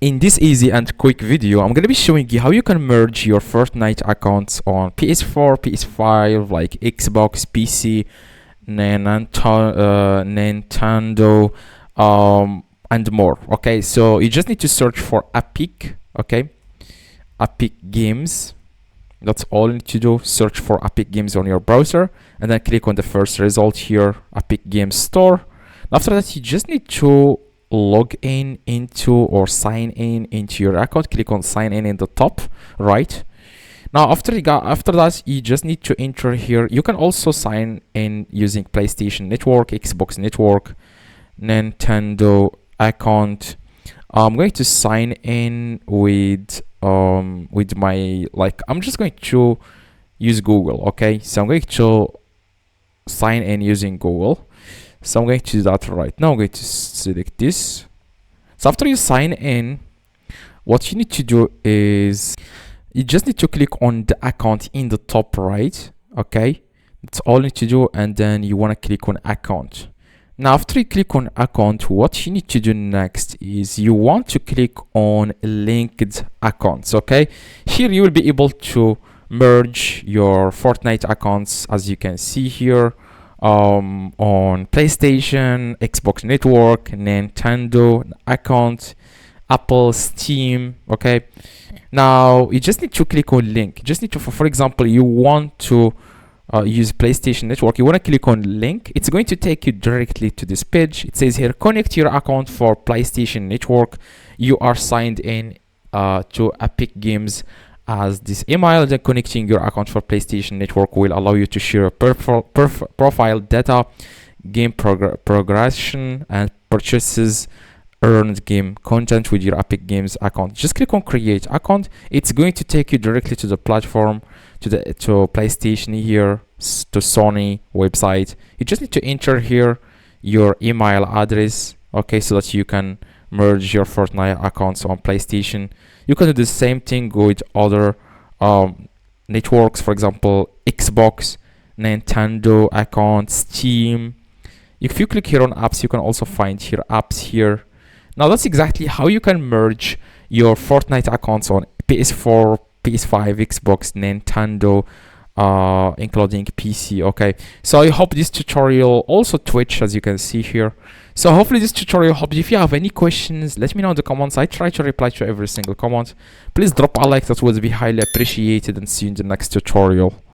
In this easy and quick video, I'm gonna be showing you how you can merge your Fortnite accounts on PS4, PS5, like Xbox, PC, Nintendo, and more. Okay, so you just need to search for Epic. Okay, Epic Games. That's all you need to do. Search for Epic Games on your browser, and then click on the first result here, Epic Games Store. After that, you just need to log in into or sign in into your account. Click on sign in the top right. Now after that, you just need to enter here. You can also sign in using PlayStation Network, Xbox Network, Nintendo account. I'm going to sign in with my, like, I'm just going to use Google. Okay, so I'm going to sign in using Google. So I'm going to do that right now. I'm going to select this. So after you sign in, what you need to do is you just need to click on the account in the top right. Okay, that's all you need to do, and then you want to click on account. Now after you click on account, what you need to do next is you want to click on linked accounts. Okay, here you will be able to merge your Fortnite accounts, as you can see here, on PlayStation, Xbox Network, Nintendo account, Apple, Steam. Okay, now you just need to click on link. You just need to, for example, you want to use PlayStation Network, you want to click on link. It's going to take you directly to this page. It says here, connect your account for PlayStation Network. You are signed in to Epic Games as this email. Then connecting your account for PlayStation Network will allow you to share profile data, game progression, and purchases earned game content with your Epic Games account. Just click on create account. It's going to take you directly to the platform, to PlayStation here, to Sony website. You just need to enter here your email address, okay, so that you can merge your Fortnite accounts on PlayStation. You can do the same thing with other networks, for example, Xbox, Nintendo account, Steam. If you click here on apps, you can also find here apps here. Now that's exactly how you can merge your Fortnite accounts on PS4, PS5, Xbox, Nintendo, including PC. Okay, so I hope this tutorial, also Twitch, as you can see here. So hopefully this tutorial helps. If you have any questions, let me know in the comments. I try to reply to every single comment. Please drop a like, that would be highly appreciated, and see you in the next tutorial.